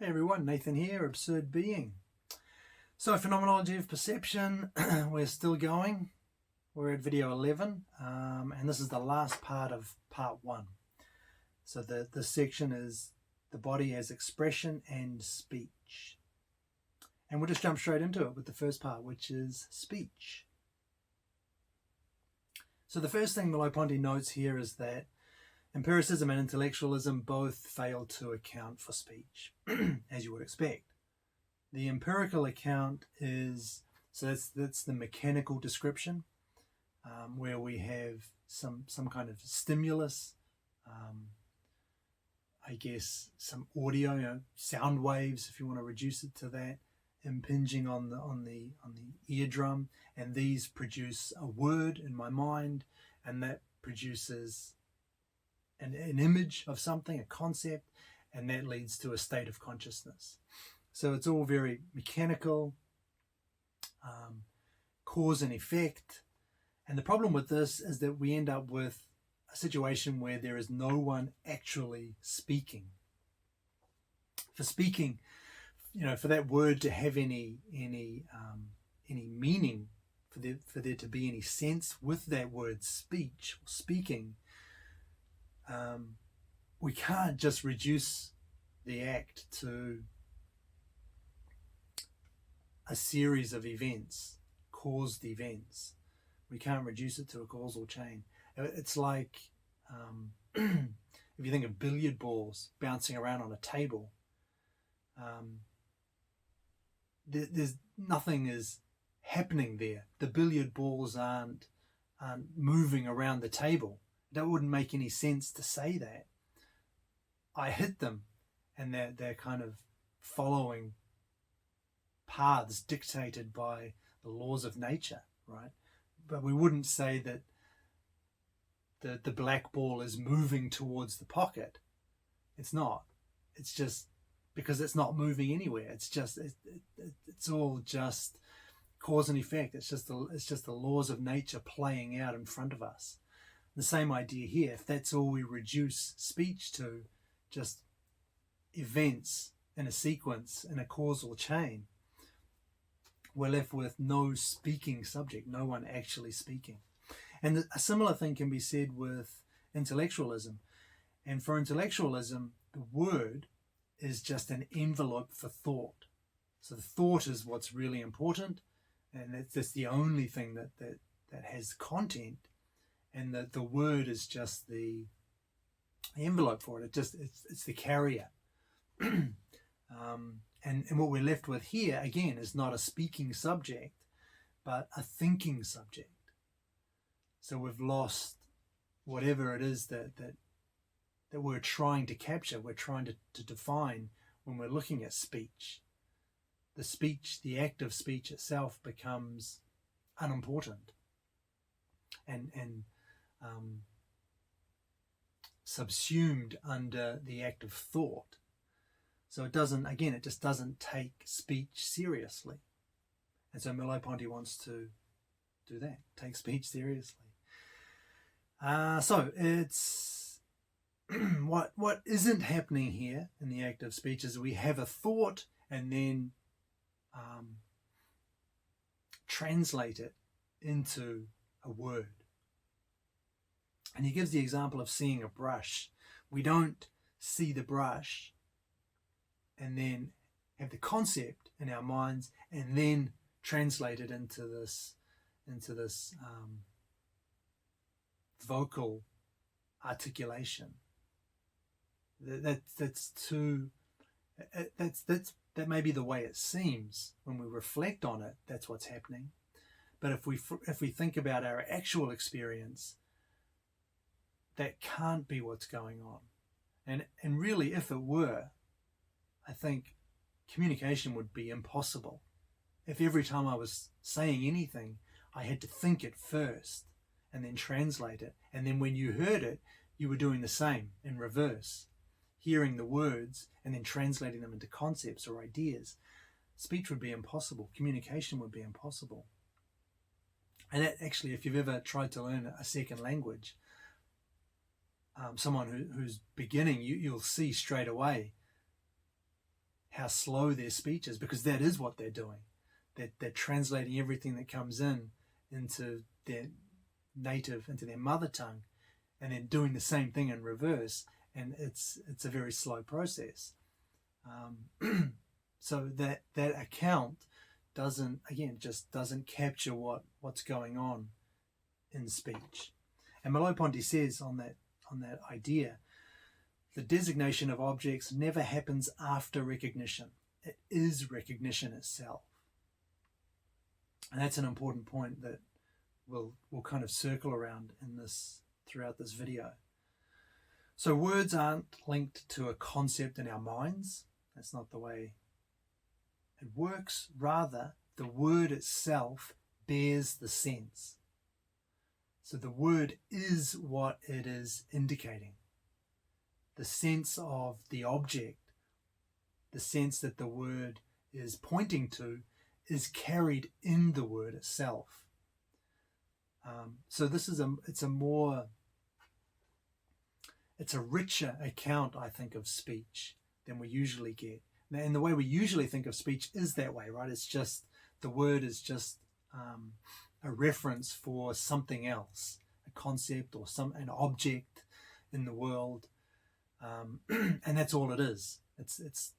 Hey everyone, Nathan here, Absurd Being. So Phenomenology of Perception, we're still going. We're at video 11, and this is the last part of part 1. So the section is the body as expression and speech. And we'll just jump straight into it with the first part, which is speech. So the first thing Merleau-Ponty notes here is that empiricism and intellectualism both fail to account for speech, as you would expect. The empirical account is, so that's the mechanical description, where we have some kind of stimulus, I guess some audio, sound waves, if you want to reduce it to that, impinging on the eardrum, and these produce a word in my mind, and that produces an image of something, a concept, and that leads to a state of consciousness. So it's all very mechanical, cause and effect. And the problem with this is that we end up with a situation where there is no one actually speaking. For speaking, for that word to have any meaning, for there to be any sense with that word speech or speaking, we can't just reduce the act to a series of events, caused events. We can't reduce it to a causal chain. It's like if you think of billiard balls bouncing around on a table, there's nothing is happening there. The billiard balls aren't moving around the table. That wouldn't make any sense to say that. I hit them, and they're kind of following paths dictated by the laws of nature, right? But we wouldn't say that the black ball is moving towards the pocket. It's not. It's just because it's not moving anywhere. It's just it's all just cause and effect. It's just the laws of nature playing out in front of us. The same idea here. If that's all we reduce speech to, just events in a sequence, in a causal chain, we're left with no speaking subject, no one actually speaking. And a similar thing can be said with intellectualism. And for intellectualism, the word is just an envelope for thought. So the thought is what's really important, and that's the only thing that has content. And the word is just the envelope for it. It's the carrier. And what we're left with here, again, is not a speaking subject, but a thinking subject. So we've lost whatever it is that we're trying to capture, we're trying to define when we're looking at speech. The act of speech itself becomes unimportant and subsumed under the act of thought. So it just doesn't take speech seriously. And so Merleau-Ponty wants to do that, take speech seriously. So it's what isn't happening here in the act of speech is we have a thought and then translate it into a word. And he gives the example of seeing a brush. We don't see the brush and then have the concept in our minds and then translate it into this vocal articulation. That may be the way it seems when we reflect on it. That's what's happening. But if we think about our actual experience, that can't be what's going on. And really, if it were, I think communication would be impossible. If every time I was saying anything, I had to think it first and then translate it. And then when you heard it, you were doing the same in reverse, hearing the words and then translating them into concepts or ideas. Speech would be impossible. Communication would be impossible. And that actually, if you've ever tried to learn a second language, someone who's beginning, you'll see straight away how slow their speech is, because that is what they're doing. They're translating everything that comes in into their native, into their mother tongue, and then doing the same thing in reverse, and it's a very slow process. So that account doesn't capture what's going on in speech. And Merleau-Ponty says on that idea, the designation of objects never happens after recognition. It is recognition itself. And that's an important point that we'll kind of circle around throughout this video. So words aren't linked to a concept in our minds. That's not the way it works. Rather, the word itself bears the sense. So the word is what it is indicating. The sense of the object, the sense that the word is pointing to, is carried in the word itself. So this is it's a richer account, I think, of speech than we usually get. And the way we usually think of speech is that way, right? It's just, the word is just a reference for something else, a concept or an object in the world. And that's all it is. It's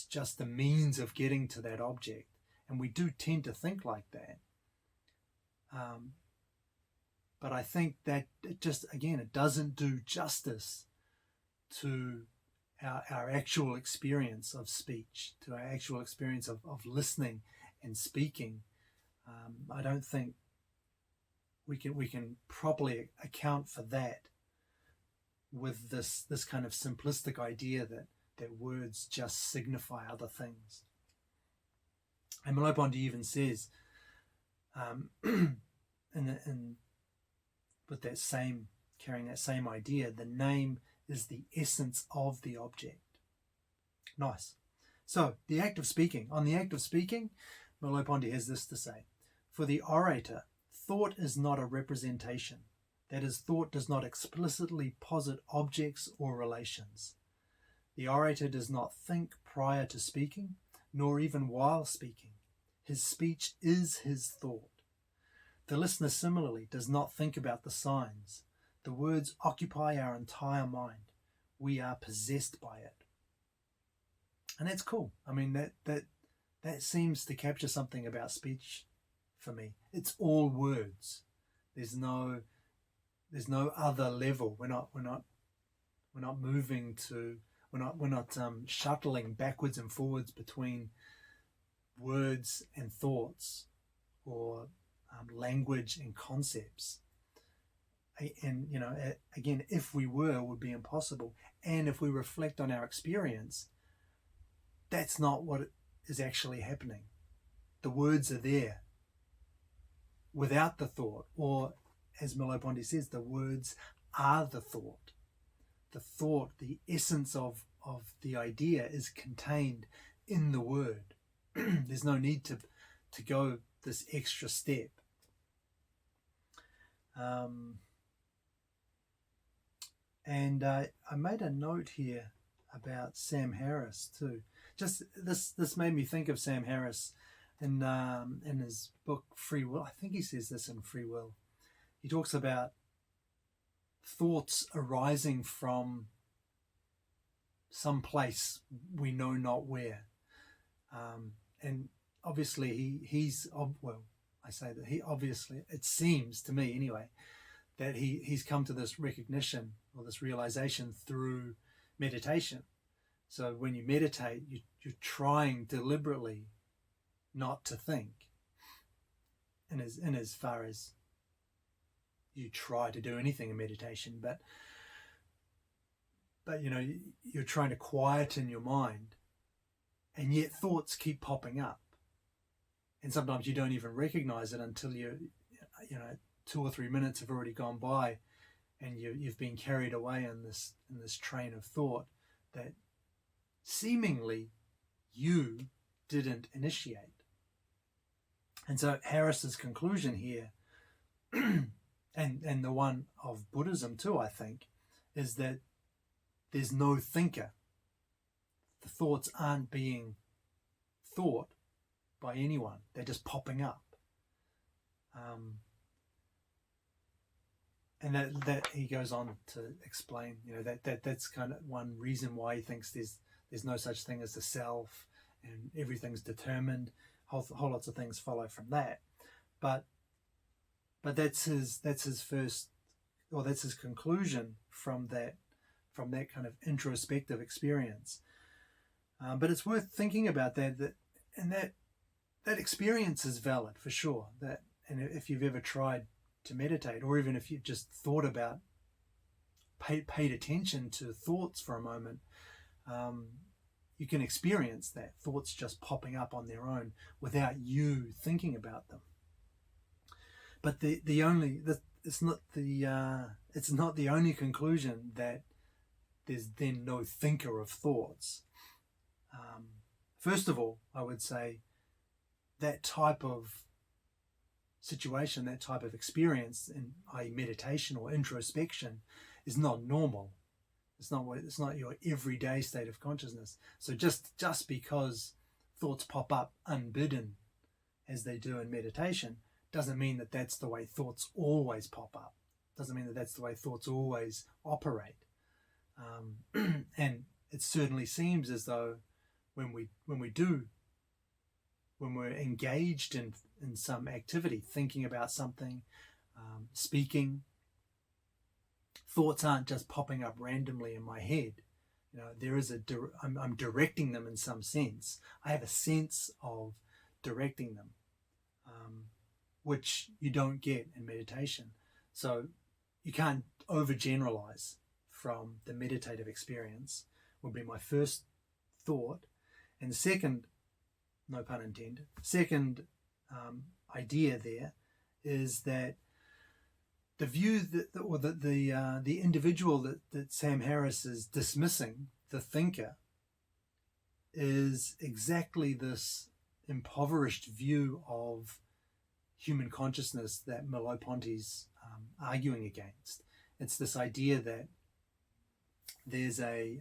just the means of getting to that object. And we do tend to think like that. But I think that it doesn't do justice to our actual experience of speech, to our actual experience of listening and speaking. I don't think we can properly account for that with this kind of simplistic idea that words just signify other things. And Merleau-Ponty even says, carrying that same idea, the name is the essence of the object. Nice. So the act of speaking. On the act of speaking, Merleau-Ponty has this to say: for the orator, thought is not a representation. That is, thought does not explicitly posit objects or relations. The orator does not think prior to speaking, nor even while speaking. His speech is his thought. The listener similarly does not think about the signs. The words occupy our entire mind. We are possessed by it. And that's cool. I mean, that seems to capture something about speech for me. It's all words. There's no other level. We're not moving to. We're not shuttling backwards and forwards between words and thoughts, or language and concepts. And again, if we were, it would be impossible. And if we reflect on our experience, that's not what is actually happening. The words are there without the thought, or as Merleau-Ponty says, the words are the thought. The thought, the essence of the idea is contained in the word. There's no need to go this extra step. And I made a note here about Sam Harris too. Just this made me think of Sam Harris in his book Free Will. I think he says this in Free Will. He talks about thoughts arising from some place we know not where. And obviously it seems to me anyway, that he's come to this recognition or this realization through meditation. So when you meditate, you're trying deliberately not to think. And as far as you try to do anything in meditation, but you're trying to quieten your mind, and yet thoughts keep popping up, and sometimes you don't even recognize it until 2 or 3 minutes have already gone by, and you've been carried away in this train of thought that seemingly you didn't initiate. And so Harris's conclusion here, and the one of Buddhism too, I think, is that there's no thinker. the thoughts aren't being thought by anyone. They're just popping up. And that he goes on to explain, that's kind of one reason why he thinks there's no such thing as the self and everything's determined. Whole lots of things follow from that. But that's his first, or that's his conclusion from that kind of introspective experience. But it's worth thinking about that experience is valid for sure. And if you've ever tried to meditate, or even if you've just thought about, paid attention to thoughts for a moment, you can experience that, thoughts just popping up on their own without you thinking about them. But it's not the only conclusion that there's then no thinker of thoughts. First of all, I would say that type of situation, that type of experience, i.e. meditation or introspection, is not normal. It's not your everyday state of consciousness. So just because thoughts pop up unbidden, as they do in meditation, doesn't mean that that's the way thoughts always pop up. Doesn't mean that that's the way thoughts always operate. And it certainly seems as though when we're engaged in some activity, thinking about something, speaking, thoughts aren't just popping up randomly in my head. There is I'm directing them in some sense. I have a sense of directing them, which you don't get in meditation. So you can't overgeneralize from the meditative experience, would be my first thought. And the second, no pun intended, idea there is that the view the individual that Sam Harris is dismissing, the thinker, is exactly this impoverished view of human consciousness that Merleau-Ponty's arguing against. It's this idea that there's a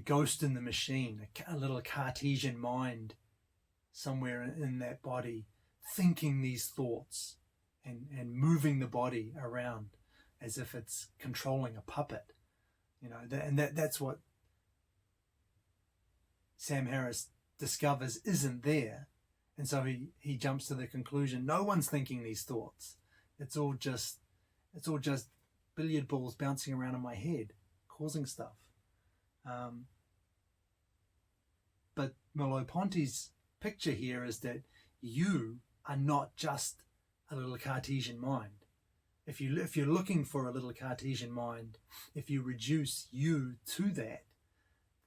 ghost in the machine, a little Cartesian mind somewhere in that body, thinking these thoughts and moving the body around as if it's controlling a puppet. That's what Sam Harris discovers isn't there. And so he jumps to the conclusion, no one's thinking these thoughts. It's all just billiard balls bouncing around in my head, causing stuff. But Merleau-Ponty's picture here is that you are not just a little Cartesian mind. If you're looking for a little Cartesian mind, if you reduce you to that,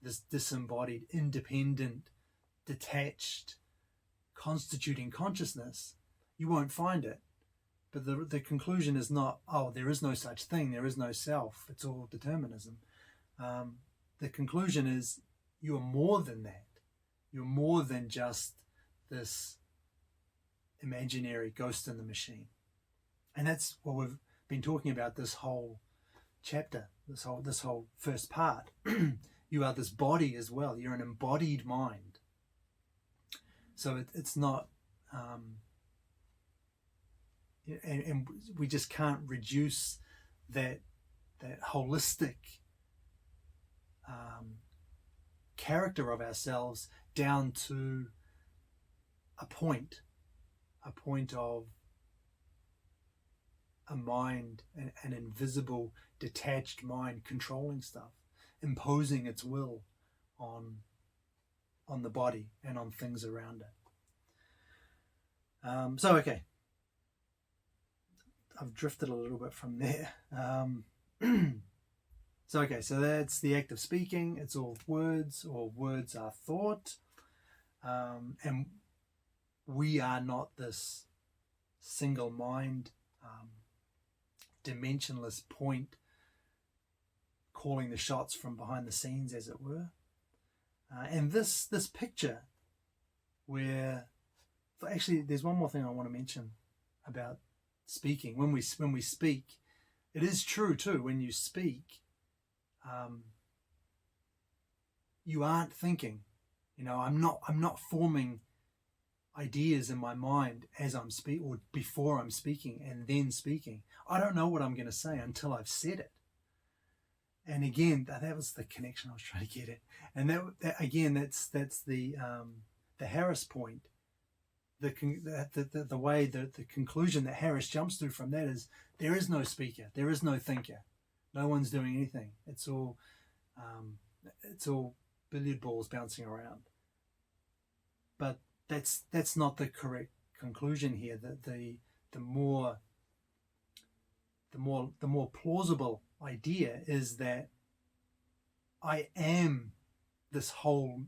this disembodied, independent, detached, constituting consciousness, you won't find it. But the conclusion is not, there is no such thing, there is no self, it's all determinism. The conclusion is you are more than that. You're more than just this imaginary ghost in the machine. And that's what we've been talking about this whole chapter, this whole first part. You are this body as well. You're an embodied mind. So it's not, and we just can't reduce that holistic character of ourselves down to a point of a mind, an invisible, detached mind controlling stuff, imposing its will on the body and on things around it. Okay, I've drifted a little bit from there. So that's the act of speaking. It's all words, or words are thought. And we are not this single mind, dimensionless point calling the shots from behind the scenes, as it were. And this picture where, actually, there's one more thing I want to mention about speaking. When we speak, it is true too, when you speak, you aren't thinking. I'm not forming ideas in my mind as I'm speaking or before I'm speaking and then speaking. I don't know what I'm going to say until I've said it. And again, that was the connection I was trying to get at. And that again, that's the Harris point. The way the conclusion that Harris jumps to from that is there is no speaker, there is no thinker, no one's doing anything. It's all billiard balls bouncing around. But that's not the correct conclusion here. That the more plausible idea is that I am this whole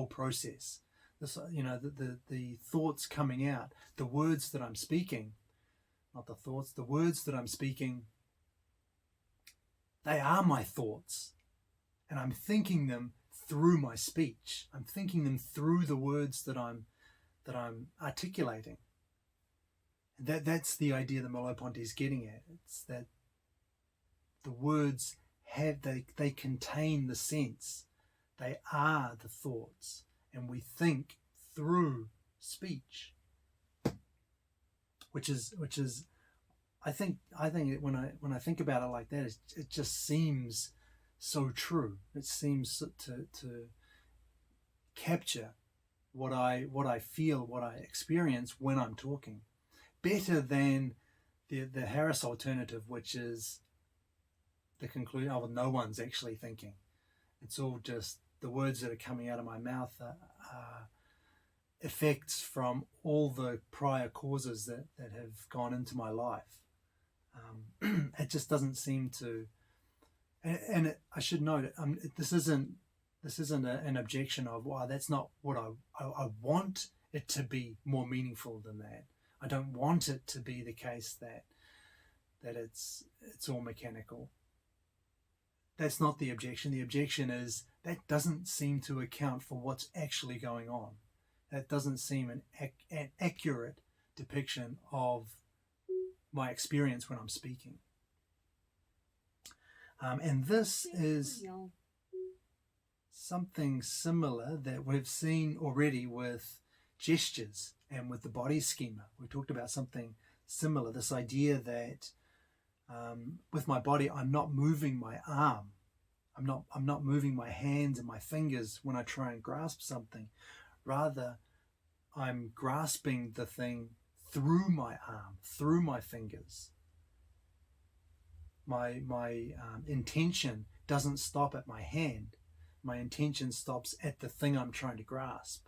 process. This, the thoughts coming out, the words that I'm speaking, not the thoughts, the words that I'm speaking, they are my thoughts, and I'm thinking them through my speech. I'm thinking them through the words that I'm articulating. And that's the idea that Merleau-Ponty is getting at. It's that the words they contain the sense. They are the thoughts, and we think through speech. Which is I think when I think about it like that, it just seems so true. It seems to capture what I feel, what I experience when I'm talking, better than the Harris alternative, which is the conclusion, oh, well, no one's actually thinking. It's all just the words that are coming out of my mouth are effects from all the prior causes that have gone into my life. It just doesn't seem to, and I should note, this isn't an objection of, well, that's not what I want it to be more meaningful than that. I don't want it to be the case that it's all mechanical. That's not the objection. The objection is that doesn't seem to account for what's actually going on. That doesn't seem an accurate depiction of my experience when I'm speaking. And this is something similar that we've seen already with gestures and with the body schema. We talked about something similar, this idea that with my body, I'm not moving my arm. I'm not moving my hands and my fingers when I try and grasp something. Rather, I'm grasping the thing through my arm, through my fingers. My intention doesn't stop at my hand. My intention stops at the thing I'm trying to grasp.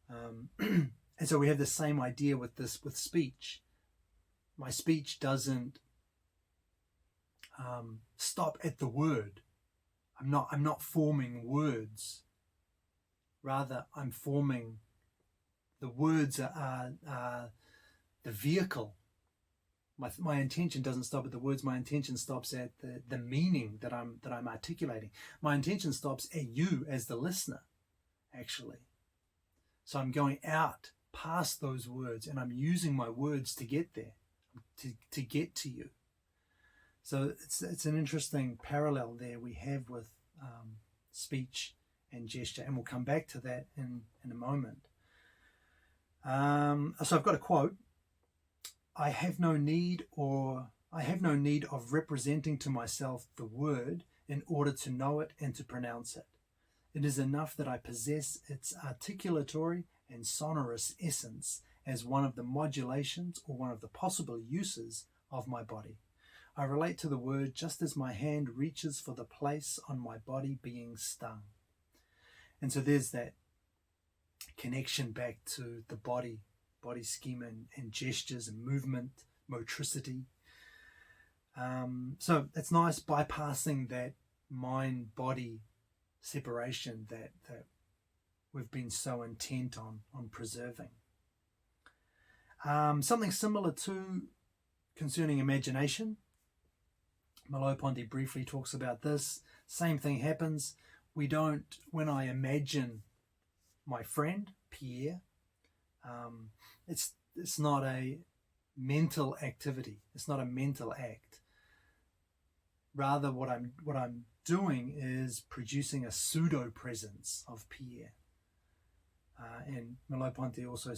And so we have the same idea with speech. My speech doesn't stop at the word. I'm not forming words. Rather, I'm forming, the words are the vehicle. My intention doesn't stop at the words. My intention stops at the meaning that I'm articulating. My intention stops at you as the listener, actually. So I'm going out past those words, and I'm using my words to get there, to get to you. So it's an interesting parallel there we have with speech and gesture, and we'll come back to that in a moment. So I've got a quote. I have no need of representing to myself the word in order to know it and to pronounce it. It is enough that I possess its articulatory and sonorous essence as one of the modulations or one of the possible uses of my body. I relate to the word just as my hand reaches for the place on my body being stung. And so there's that connection back to the body schema and gestures and movement, motricity. So it's nice bypassing that mind-body separation that we've been so intent on preserving. Something similar to concerning imagination. Merleau-Ponty briefly talks about this. Same thing happens. When I imagine my friend, Pierre, it's not a mental activity. It's not a mental act. Rather, what I'm doing is producing a pseudo-presence of Pierre. And Merleau-Ponty also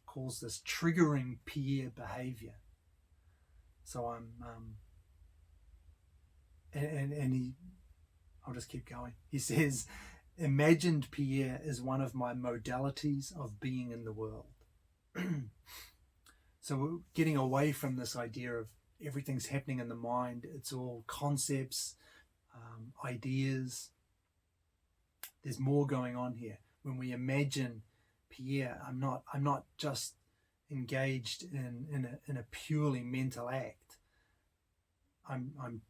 calls this triggering Pierre behavior. So I'll just keep going. He says, imagined Pierre is one of my modalities of being in the world. So we're getting away from this idea of everything's happening in the mind. It's all concepts, ideas. There's more going on here. When we imagine Pierre, I'm not just engaged in a purely mental act. I'm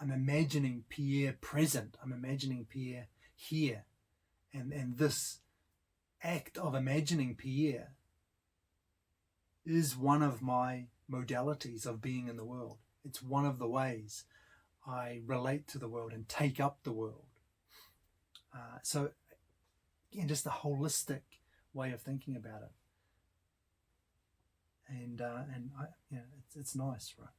imagining Pierre present. I'm imagining Pierre here, and this act of imagining Pierre is one of my modalities of being in the world. It's one of the ways I relate to the world and take up the world. So again, just a holistic way of thinking about it, and it's nice, right?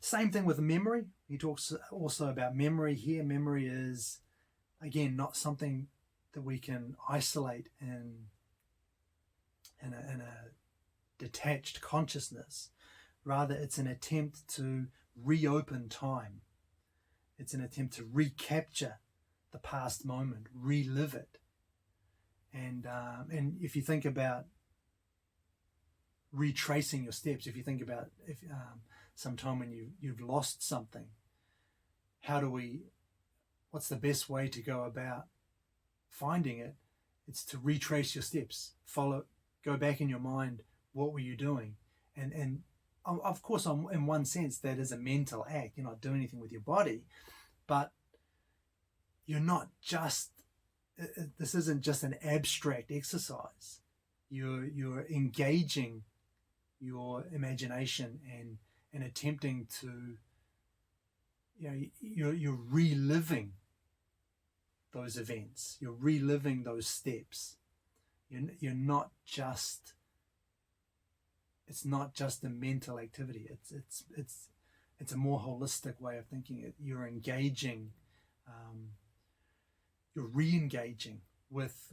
Same thing with memory. He talks also about memory here. Memory is, again, not something that we can isolate in a detached consciousness. Rather, it's an attempt to reopen time. It's an attempt to recapture the past moment, relive it. And if you think about retracing your steps, if you think about sometime when you've lost something, what's the best way to go about finding it? It's to retrace your steps, go back in your mind, what were you doing? And of course, in one sense, that is a mental act. You're not doing anything with your body, but you're not just, this isn't just an abstract exercise. You're engaging your imagination and attempting to, you're reliving those events. You're reliving those steps. You're not just, it's not just a mental activity. It's a more holistic way of thinking it. You're engaging, you're re-engaging with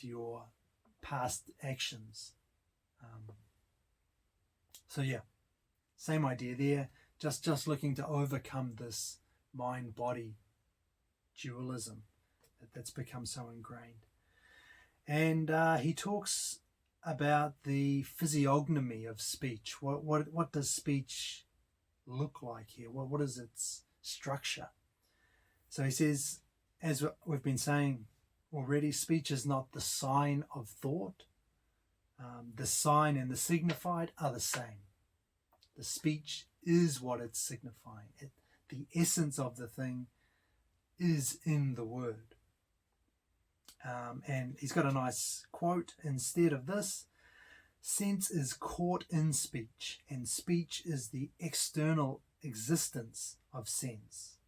your past actions. So yeah, same idea there. Just looking to overcome this mind-body dualism that's become so ingrained. And he talks about the physiognomy of speech. What does speech look like here? What is its structure? So he says, as we've been saying already, speech is not the sign of thought. The sign and the signified are the same. The speech is what it's signifying. The essence of the thing is in the word. And he's got a nice quote instead of this. Sense is caught in speech, and speech is the external existence of sense.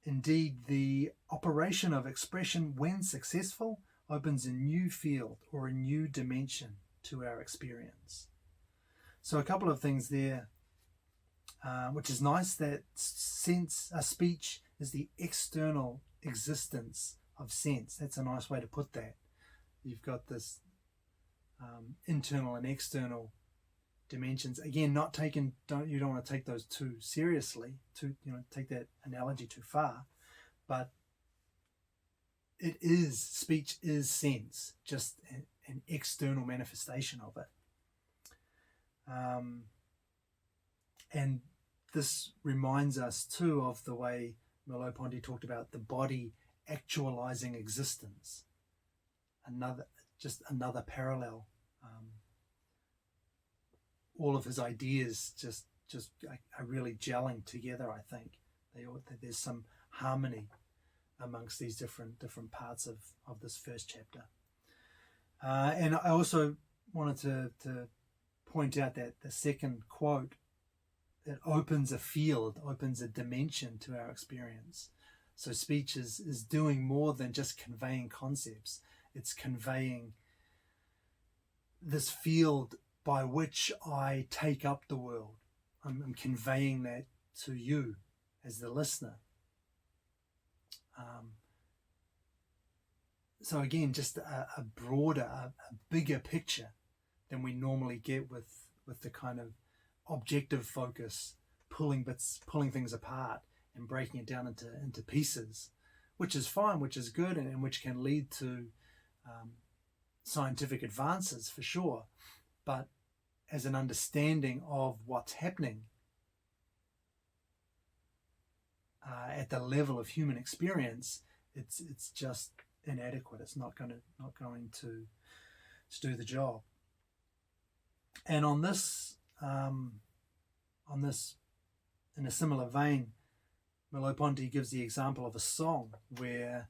Indeed, the operation of expression, when successful, opens a new field or a new dimension to our experience. So a couple of things there, which is nice, that speech is the external existence of sense. That's a nice way to put that. You've got this internal and external dimensions. Again, you don't want to take those too seriously, take that analogy too far, but speech is sense, just an external manifestation of it. And this reminds us too of the way Merleau-Ponty talked about the body actualizing existence. Another parallel. All of his ideas just are really gelling together. I think there's some harmony amongst these different parts of this first chapter. And I also wanted to point out that the second quote, it opens a field, opens a dimension to our experience. So speech is doing more than just conveying concepts. It's conveying this field by which I take up the world. I'm conveying that to you as the listener. So again, just a broader, a bigger picture than we normally get with the kind of objective focus, pulling things apart and breaking it down into pieces, which is fine, which is good, and which can lead to scientific advances for sure. But as an understanding of what's happening at the level of human experience, it's just inadequate. It's not going to do the job. And on this, in a similar vein, Merleau-Ponty gives the example of a song where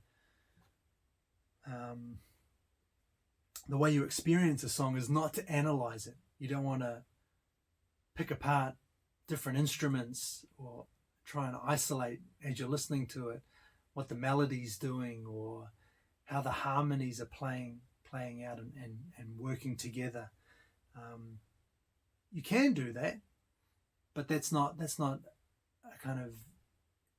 the way you experience a song is not to analyze it. You don't want to pick apart different instruments or try and isolate as you're listening to it what the melody's doing or how the harmonies are playing out and working together. You can do that, but that's not a kind of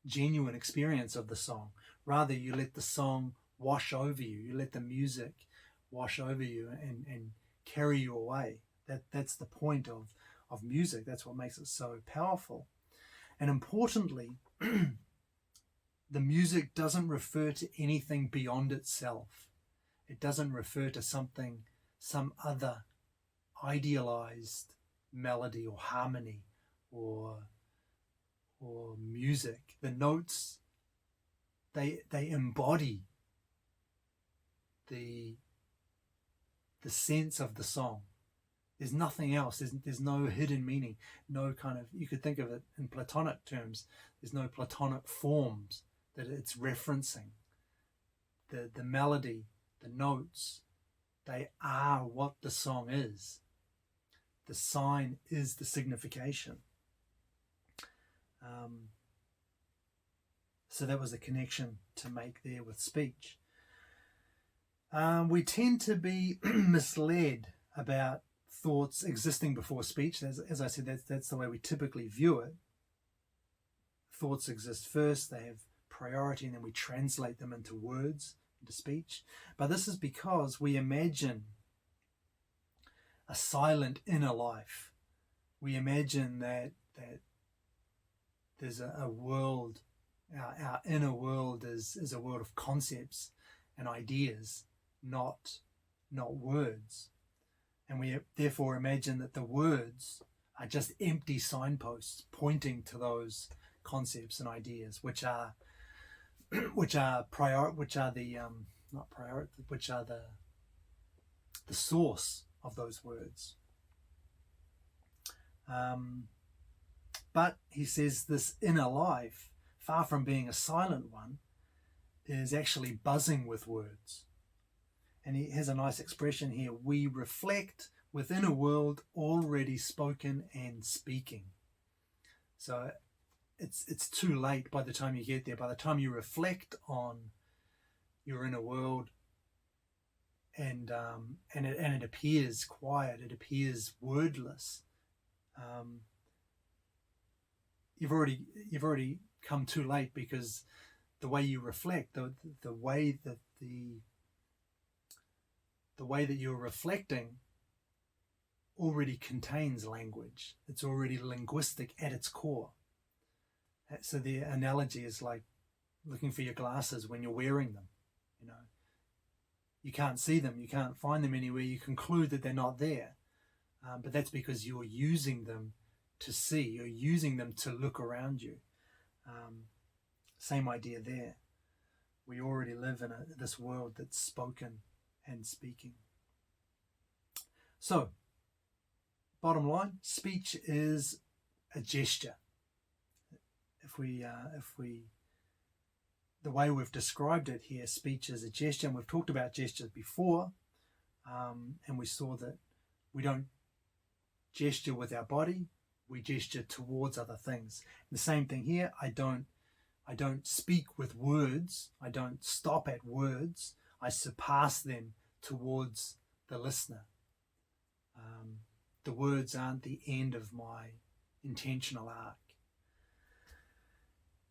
genuine experience of the song. Rather, you let the song wash over you. You let the music wash over you and carry you away. That's the point of music. That's what makes it so powerful. And importantly, the music doesn't refer to anything beyond itself. It doesn't refer to some other idealized melody or harmony or music. The notes, they embody the sense of the song. There's nothing else. There's no hidden meaning. No kind of, you could think of it in Platonic terms. There's no Platonic forms that it's referencing. The melody, the notes, they are what the song is. The sign is the signification. So that was the connection to make there with speech. We tend to be misled about thoughts existing before speech. As I said, that's the way we typically view it. Thoughts exist first, they have priority, and then we translate them into words, into speech. But this is because we imagine a silent inner life. We imagine that there's a world, our inner world is a world of concepts and ideas, not words. And we therefore imagine that the words are just empty signposts pointing to those concepts and ideas, which are the source of those words. But he says this inner life, far from being a silent one, is actually buzzing with words. And he has a nice expression here: we reflect within a world already spoken and speaking. So it's too late by the time you get there. By the time you reflect on your inner world, and it appears quiet, it appears wordless, you've already come too late, because the way you reflect, the way that you're reflecting already contains language. It's already linguistic at its core. So the analogy is like looking for your glasses when you're wearing them. You can't see them, you can't find them anywhere, you conclude that they're not there. But that's because you're using them to see, you're using them to look around you. Same idea there. We already live in this world that's spoken and speaking. So, bottom line, speech is a gesture. The way we've described it here, speech is a gesture, and we've talked about gestures before, and we saw that we don't gesture with our body, we gesture towards other things. And the same thing here, I don't speak with words, I don't stop at words, I surpass them towards the listener. The words aren't the end of my intentional arc.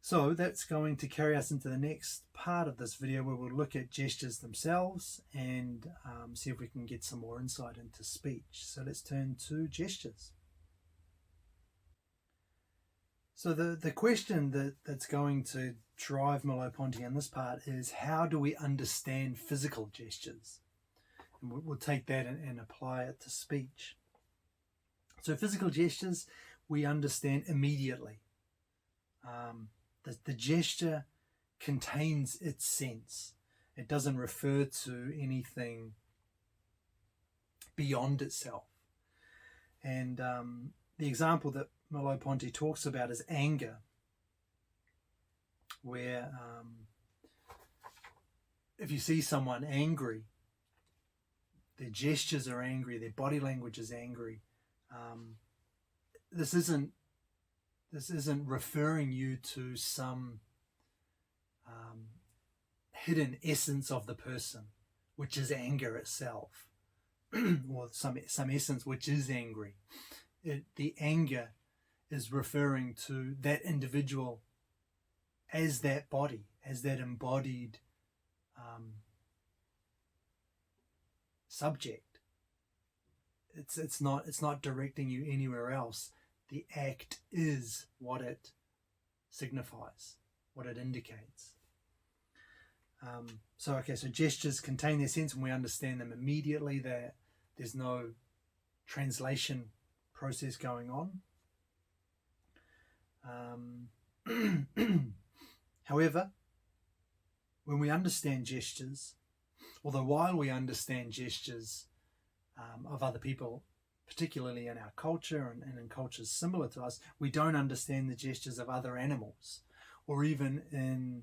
So that's going to carry us into the next part of this video, where we'll look at gestures themselves and see if we can get some more insight into speech. So let's turn to gestures. So the question that's going to drive Merleau-Ponty in this part is, how do we understand physical gestures? And we'll take that and apply it to speech. So physical gestures we understand immediately. The gesture contains its sense. It doesn't refer to anything beyond itself. And the example that Merleau-Ponty talks about is anger, where if you see someone angry, their gestures are angry, their body language is angry. This isn't referring you to some hidden essence of the person, which is anger itself, or some essence which is angry. The anger is referring to that individual as that body, as that embodied subject. It's not directing you anywhere else. The act is what it signifies, what it indicates. So gestures contain their sense, and we understand them immediately. There's no translation process going on. However, when we understand gestures, although while we understand gestures of other people, particularly in our culture and in cultures similar to us, we don't understand the gestures of other animals, or even in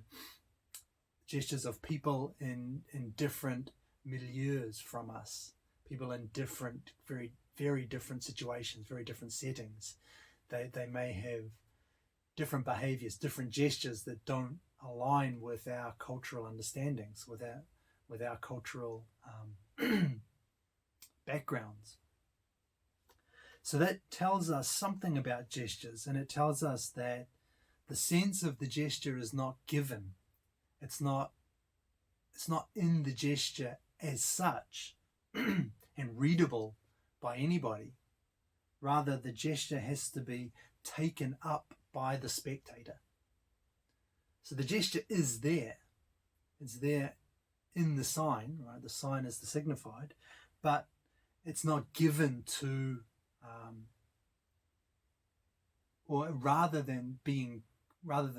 gestures of people in different milieus from us, people in different, very, very different situations, very different settings. They may have different behaviors, different gestures that don't align with our cultural understandings, with our cultural backgrounds. So that tells us something about gestures, and it tells us that the sense of the gesture is not given. It's not in the gesture as such and readable by anybody. Rather, the gesture has to be taken up by the spectator. So the gesture is there. It's there in the sign, right? The sign is the signified, but it's not given to, or rather than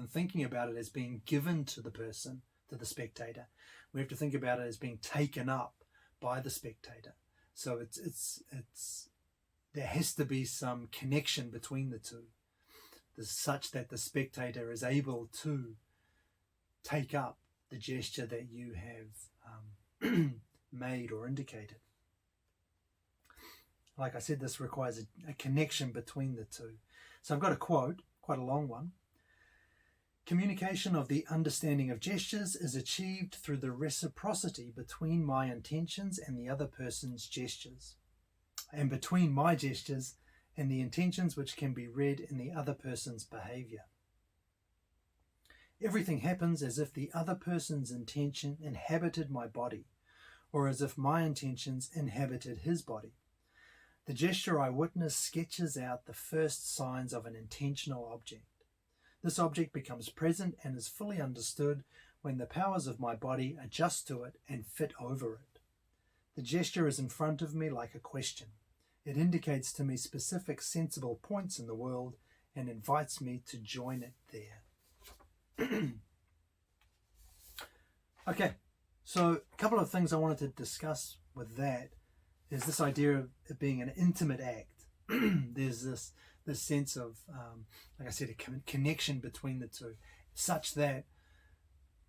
thinking about it as being given to the person, to the spectator, we have to think about it as being taken up by the spectator. So it's there has to be some connection between the two, such that the spectator is able to take up the gesture that you have made or indicated. Like I said, this requires a connection between the two. So I've got a quote, quite a long one. Communication of the understanding of gestures is achieved through the reciprocity between my intentions and the other person's gestures, and between my gestures and the intentions which can be read in the other person's behavior. Everything happens as if the other person's intention inhabited my body, or as if my intentions inhabited his body. The gesture I witness sketches out the first signs of an intentional object. This object becomes present and is fully understood when the powers of my body adjust to it and fit over it. The gesture is in front of me like a question. It indicates to me specific sensible points in the world and invites me to join it there. Okay, so a couple of things I wanted to discuss with that is this idea of it being an intimate act. There's this sense of, like I said, a connection between the two, such that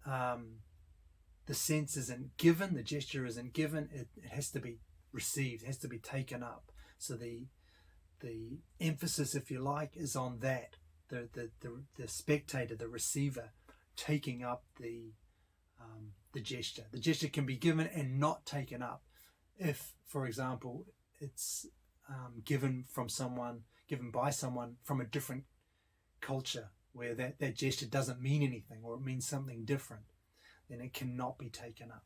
the sense isn't given, the gesture isn't given, it has to be received, it has to be taken up. So the emphasis, if you like, is on that, the spectator, the receiver, taking up the gesture. The gesture can be given and not taken up if, for example, it's given by someone from a different culture, where that gesture doesn't mean anything, or it means something different, then it cannot be taken up.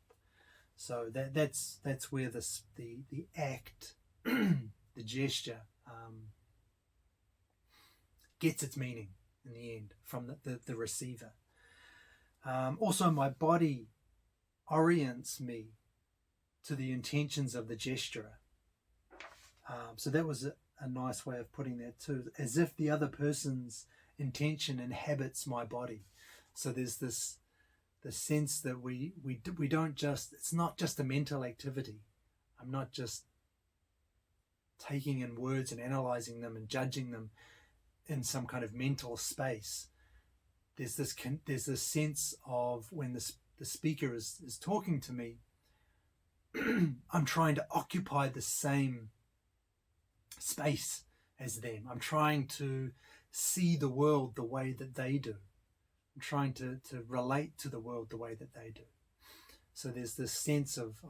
So that's where the act, the gesture, gets its meaning in the end from the receiver. Also, my body orients me to the intentions of the gesturer. So that was a nice way of putting that too, as if the other person's intention inhabits my body. So there's the sense that we don't just, it's not just a mental activity. I'm not just taking in words and analysing them and judging them in some kind of mental space. There's this sense of when the speaker is talking to me, I'm trying to occupy the same space as them. I'm trying to see the world the way that they do. I'm trying to relate to the world the way that they do. So there's this sense of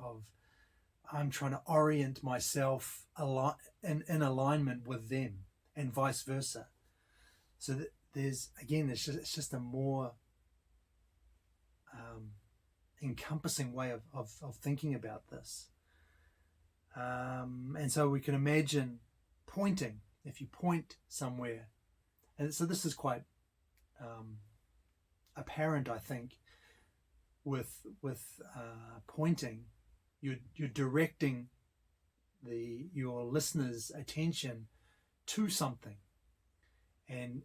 I'm trying to orient myself in alignment with them, and vice versa. So that it's just a more encompassing way of thinking about this. And so we can imagine pointing. If you point somewhere, and so this is quite apparent, I think, with pointing, you're directing your listener's attention to something, and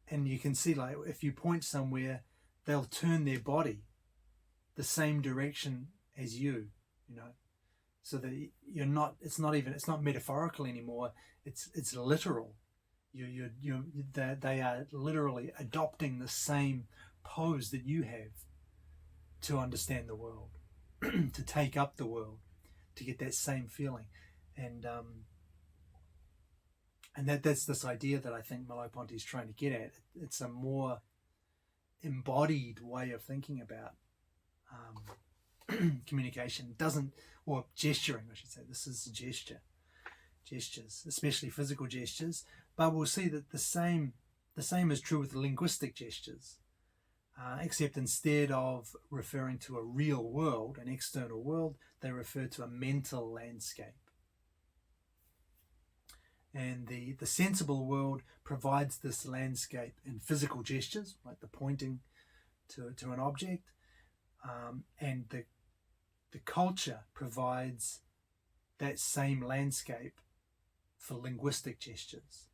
you can see, like, if you point somewhere, they'll turn their body the same direction as you know, so that it's not metaphorical anymore. It's literal. They are literally adopting the same pose that you have to understand the world, to take up the world, to get that same feeling, and that's this idea that I think Merleau-Ponty is trying to get at. It's a more embodied way of thinking about communication. Or gesturing, I should say. This is gestures, especially physical gestures. But we'll see that the same is true with the linguistic gestures, except instead of referring to a real world, an external world, they refer to a mental landscape. And the sensible world provides this landscape in physical gestures, like the pointing to an object, and the culture provides that same landscape for linguistic gestures.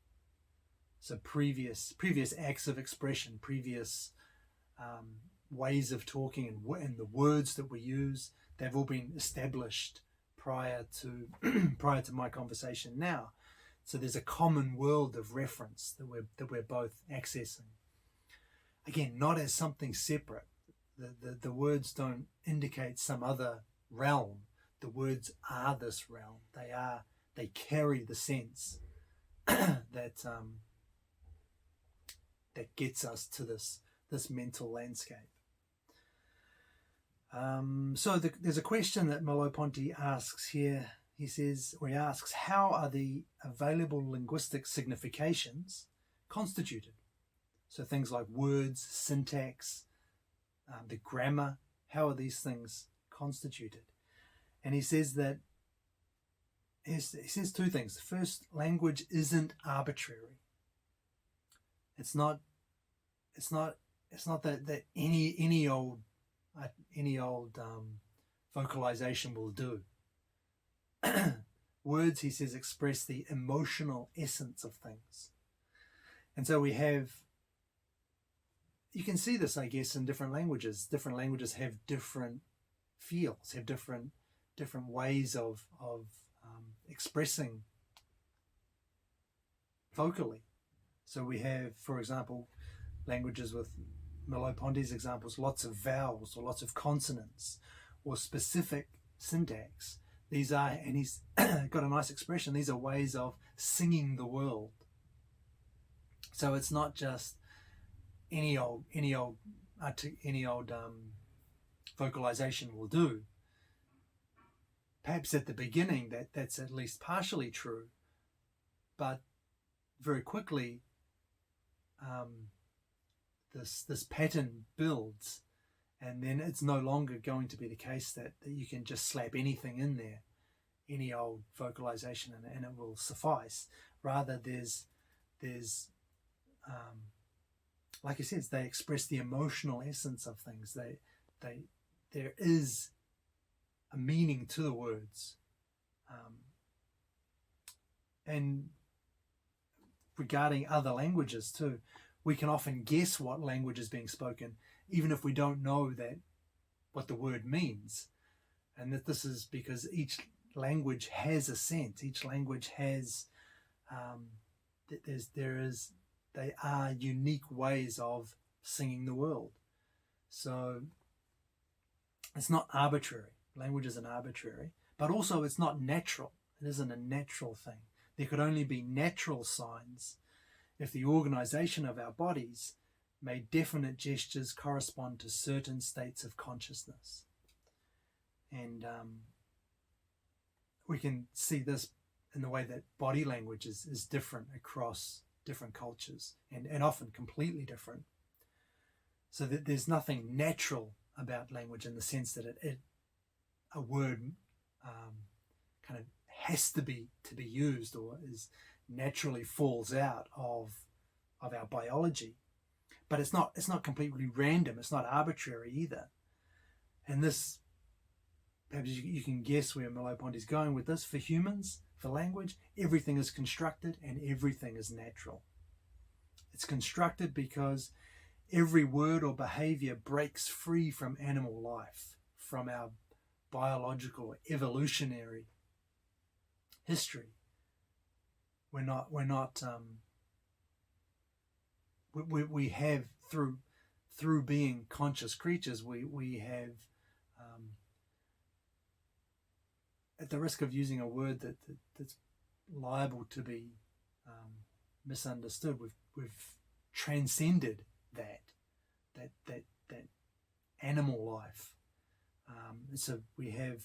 So previous acts of expression, previous ways of talking, and the words that we use, they've all been established prior to my conversation now. So there's a common world of reference that we're both accessing. Again, not as something separate. The words don't indicate some other realm. The words are this realm. They carry the sense that gets us to this mental landscape. So there's a question that Merleau-Ponty asks here. He asks, how are the available linguistic significations constituted? So things like words, syntax, the grammar, how are these things constituted? And he says that he says two things. The first, language isn't arbitrary. It's not that any old vocalization will do. Words, he says, express the emotional essence of things. And so you can see this, I guess, in different languages. Different languages have different feels, have different ways of expressing vocally. So we have, for example, languages with Merleau-Ponty's examples, lots of vowels or lots of consonants or specific syntax. These are, and he's got a nice expression, these are ways of singing the world. So it's not just any old vocalization will do. perhaps at the beginning that's at least partially true, but very quickly this pattern builds, and then it's no longer going to be the case that you can just slap anything in there, any old vocalization, and it will suffice. Rather, there's like I said, they express the emotional essence of things. There is a meaning to the words, and regarding other languages too, we can often guess what language is being spoken, even if we don't know that what the word means. And that this is because each language has a sense. Each language has they are unique ways of singing the world. So it's not arbitrary. Language isn't arbitrary, but also it's not natural. It isn't a natural thing. There could only be natural signs if the organization of our bodies made definite gestures correspond to certain states of consciousness. And we can see this in the way that body language is different across different cultures, and often completely different. So that there's nothing natural about language in the sense that a word kind of has to be used, or is naturally falls out of our biology. But it's not completely random. It's not arbitrary either. And this, perhaps you can guess where Merleau-Ponty is going with this. For humans, for language, everything is constructed and everything is natural. It's constructed because every word or behavior breaks free from animal life, from our biological evolutionary history. We have, through being conscious creatures, we have, at the risk of using a word that's liable to be misunderstood, we've transcended that animal life. So we have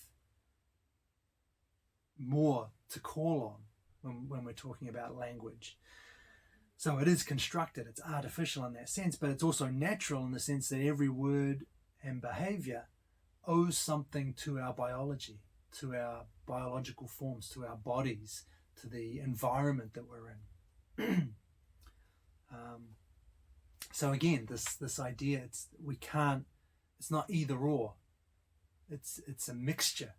more to call on when we're talking about language. So it is constructed, it's artificial in that sense, but it's also natural in the sense that every word and behavior owes something to our biology, to our biological forms, to our bodies, to the environment that we're in. So again, this idea, it's not either or. It's a mixture,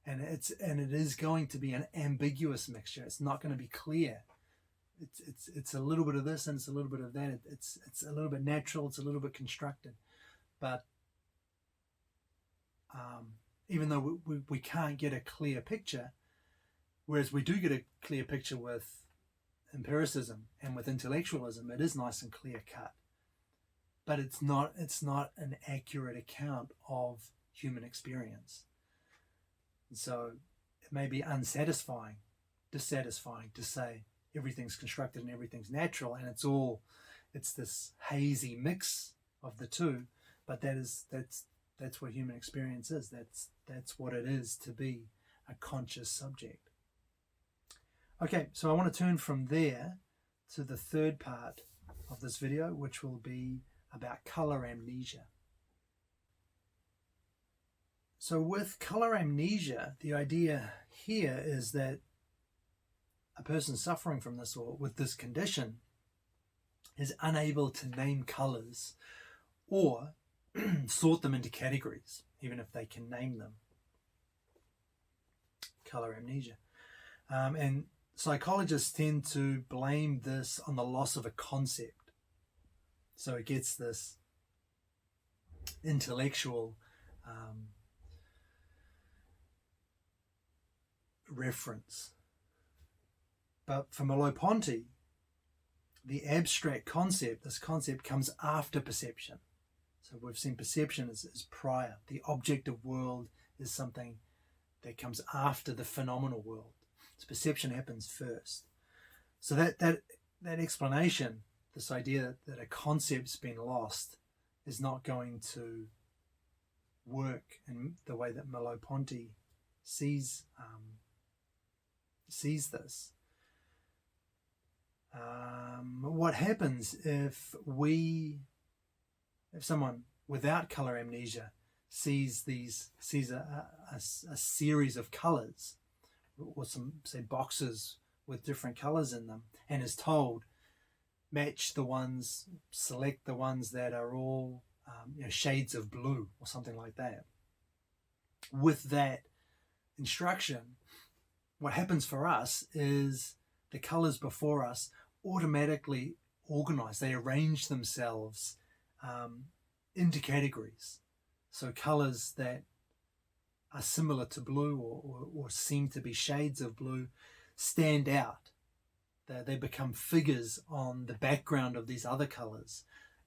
and it is going to be an ambiguous mixture. It's not going to be clear. It's a little bit of this and it's a little bit of that. It's a little bit natural. It's a little bit constructed, but even though we can't get a clear picture, whereas we do get a clear picture with empiricism and with intellectualism, it is nice and clear cut. But it's not an accurate account of human experience. And so it may be unsatisfying, dissatisfying to say everything's constructed and everything's natural, and it's this hazy mix of the two. But that's what human experience is. That's what it is to be a conscious subject. Okay, so I want to turn from there to the third part of this video, which will be about color amnesia. So with color amnesia, the idea here is that a person suffering from this or with this condition is unable to name colors or sort them into categories, even if they can name them. Color amnesia. And psychologists tend to blame this on the loss of a concept. So it gets this intellectual reference. But for Merleau-Ponty, the abstract concept, this concept comes after perception. So we've seen perception is prior. The objective world is something that comes after the phenomenal world. So perception happens first. So that explanation, this idea that a concept's been lost, is not going to work in the way that Merleau-Ponty sees this. What happens if someone without color amnesia sees a series of colors, or some, say, boxes with different colors in them, and is told, select the ones that are all shades of blue or something like that. With that instruction, what happens for us is the colors before us automatically organize. They arrange themselves into categories. So colors that are similar to blue or seem to be shades of blue stand out. They become figures on the background of these other colors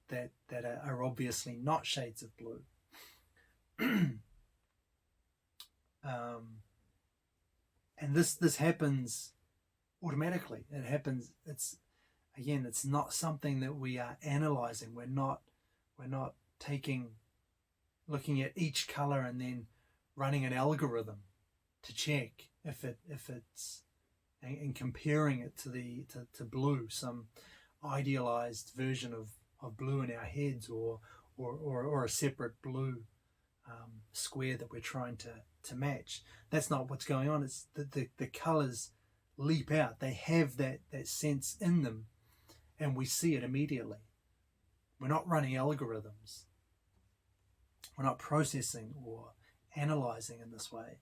that are obviously not shades of blue. And this happens automatically. It happens. It's not something that we are analyzing. We're not looking at each color and then running an algorithm to check if it's and comparing it to blue, some idealized version of blue in our heads, or a separate blue square that we're trying to match. That's not what's going on. It's the colors leap out. They have that sense in them, and we see it immediately. We're not running algorithms. We're not processing or analyzing in this way.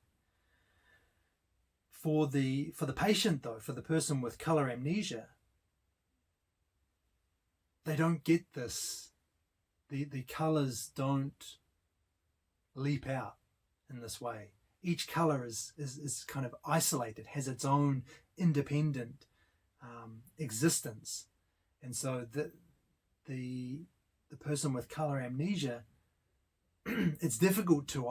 For the patient, though, for the person with color amnesia, they don't get this. The colors don't leap out in this way. Each color is kind of isolated, has its own independent existence, and so the person with color amnesia, it's difficult to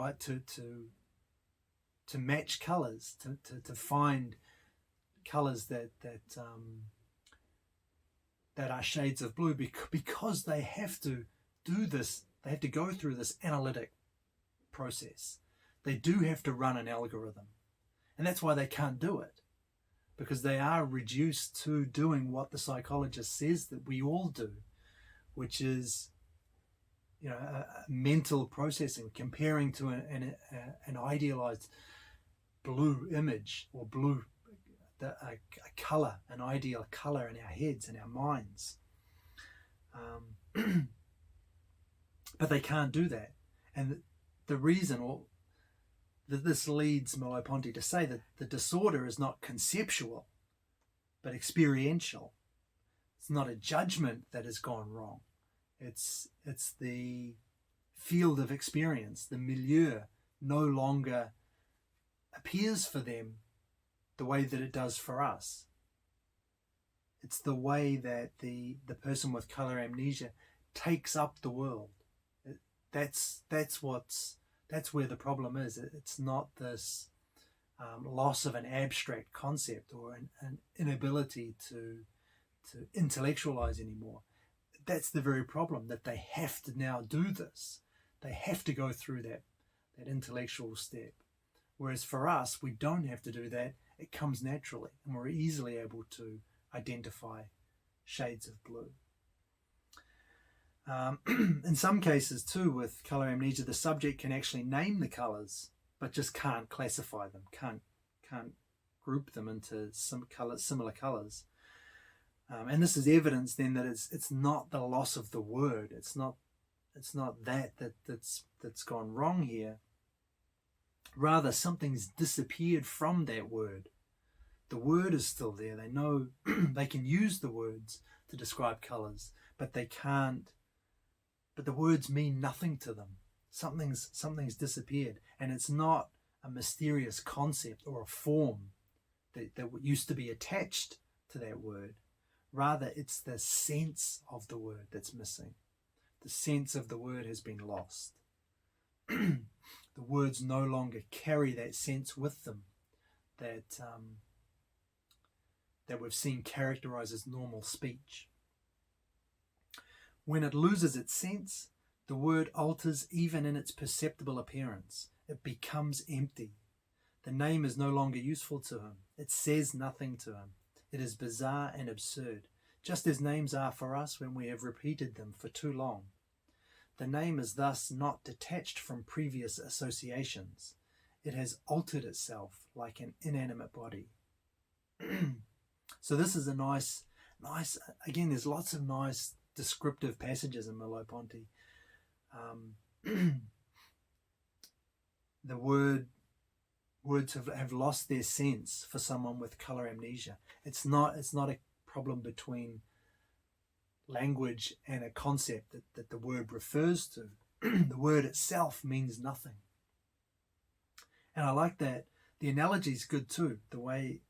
match colors, to find colors that are shades of blue, because they have to do this. They have to go through this analytic process. They do have to run an algorithm, and that's why they can't do it, because they are reduced to doing what the psychologist says that we all do, which is a mental processing, comparing to an idealized blue image, or blue, a color, an ideal color in our heads and our minds. But they can't do that. And the reason, that this leads Merleau-Ponty to say that the disorder is not conceptual, but experiential. It's not a judgment that has gone wrong. It's the field of experience. The milieu no longer appears for them the way that it does for us. It's the way that the person with color amnesia takes up the world. That's where the problem is. It's not this loss of an abstract concept or an inability to intellectualize anymore. That's the very problem, that they have to now do this. They have to go through that intellectual step. Whereas for us, we don't have to do that. It comes naturally, and we're easily able to identify shades of blue. In some cases too, with color amnesia, the subject can actually name the colors, but just can't classify them, can't group them into some similar colors. And this is evidence then that it's not the loss of the word. It's not that's gone wrong here. Rather, something's disappeared from that word. The word is still there. They know they can use the words to describe colors, but they can't. But the words mean nothing to them. Something's disappeared, and it's not a mysterious concept or a form that used to be attached to that word. Rather, it's the sense of the word that's missing. The sense of the word has been lost. The words no longer carry that sense with them that we've seen characterized as normal speech. When it loses its sense, the word alters even in its perceptible appearance. It becomes empty. The name is no longer useful to him. It says nothing to him. It is bizarre and absurd, just as names are for us when we have repeated them for too long. The name is thus not detached from previous associations. It has altered itself like an inanimate body. So this is a nice, again, there's lots of nice descriptive passages in Merleau-Ponty. The words have lost their sense for someone with colour amnesia. It's not a problem between language and a concept that the word refers to. The word itself means nothing. And I like that. The analogy is good too. The way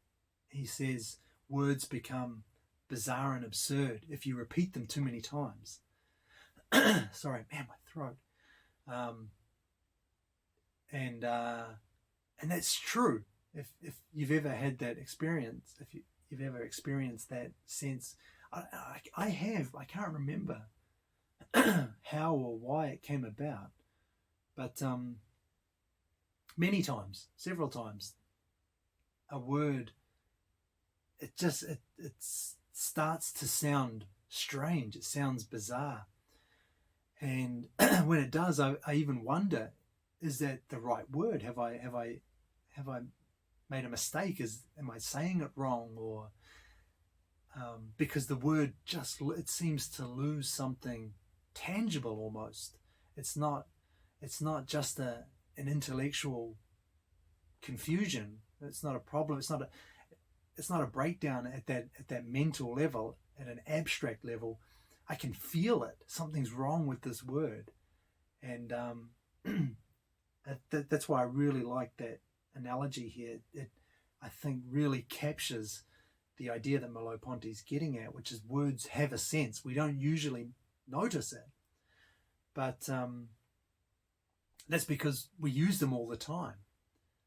he says words become bizarre and absurd if you repeat them too many times. Sorry, man, my throat. And that's true. If you've ever had that experience, if you've ever experienced that sense, I have. I can't remember how or why it came about, but many times, several times, a word, it starts to sound strange. It sounds bizarre, and when it does, I even wonder, is that the right word? Have I made a mistake? Am I saying it wrong? Or because the word it seems to lose something tangible almost. It's not just an intellectual confusion. It's not a problem. It's not a breakdown at that mental level, at an abstract level. I can feel it. Something's wrong with this word, and that's why I really like that analogy here. It, I think, really captures the idea that Merleau-Ponty's getting at, which is words have a sense. We don't usually notice it, but that's because we use them all the time.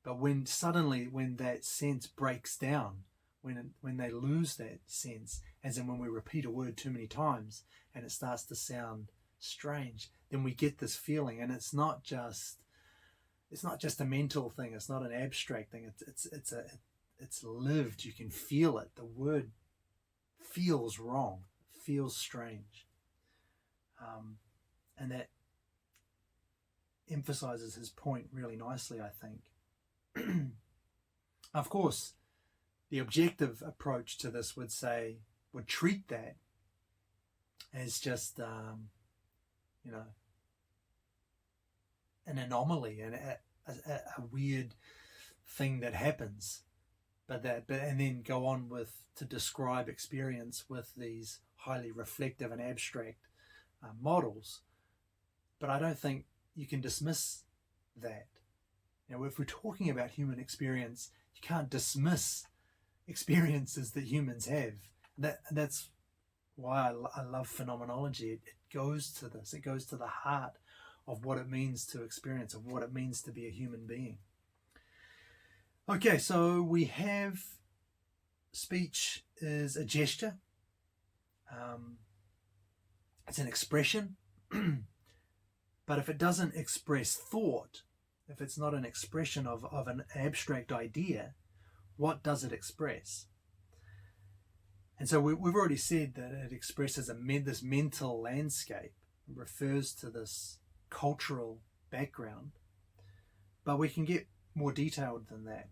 But when that sense breaks down, when they lose that sense, as in when we repeat a word too many times and it starts to sound strange, then we get this feeling, and it's not just a mental thing. It's not an abstract thing. It's lived. You can feel it. The word feels wrong, feels strange, and that emphasizes his point really nicely, I think. Of course, the objective approach to this would treat that as just an anomaly and a weird thing that happens, and then go on to describe experience with these highly reflective and abstract models. But I don't think you can dismiss that. If we're talking about human experience, you can't dismiss experiences that humans have. That's why I love phenomenology. It goes to this. It goes to the heart of what it means to experience, of what it means to be a human being. Okay, so we have speech is a gesture. It's an expression. But if it doesn't express thought, if it's not an expression of an abstract idea, what does it express? And so we've already said that it expresses this mental landscape. It refers to this cultural background, but we can get more detailed than that.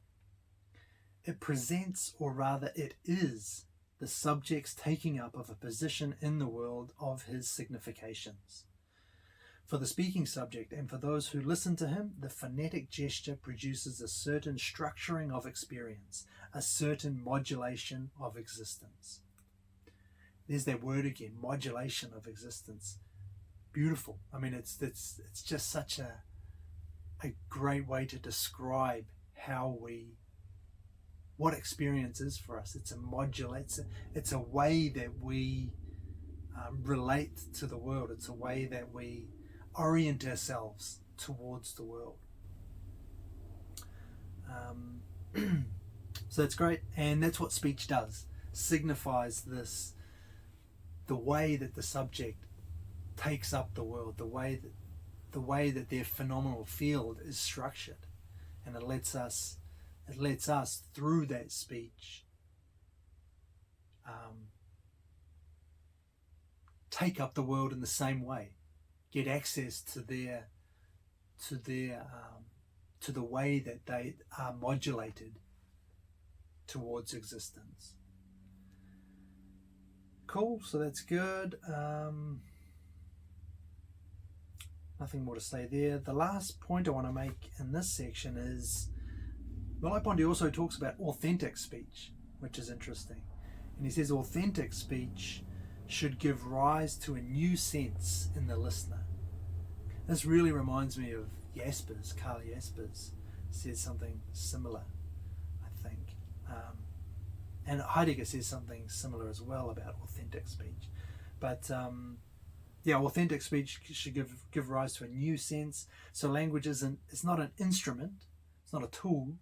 It presents, or rather it is, the subject's taking up of a position in the world of his significations. For the speaking subject and for those who listen to him, the phonetic gesture produces a certain structuring of experience, a certain modulation of existence. There's that word again, modulation of existence. Beautiful. I mean, it's just such a great way to describe what experience is for us. It's a way that we relate to the world. It's a way that we orient ourselves towards the world. So that's great, and that's what speech does. Signifies the way that the subject takes up the world, the way that their phenomenal field is structured, and it lets us it lets us, through that speech, take up the world in the same way, get access to the way that they are modulated towards existence. Cool, so that's good. Nothing more to say there. The last point I want to make in this section is Merleau-Ponty also talks about authentic speech, which is interesting. And he says authentic speech should give rise to a new sense in the listener. This really reminds me of Karl Jaspers says something similar, I think. And Heidegger says something similar as well about authentic speech. But authentic speech should give rise to a new sense. So language it's not an instrument, it's not a tool,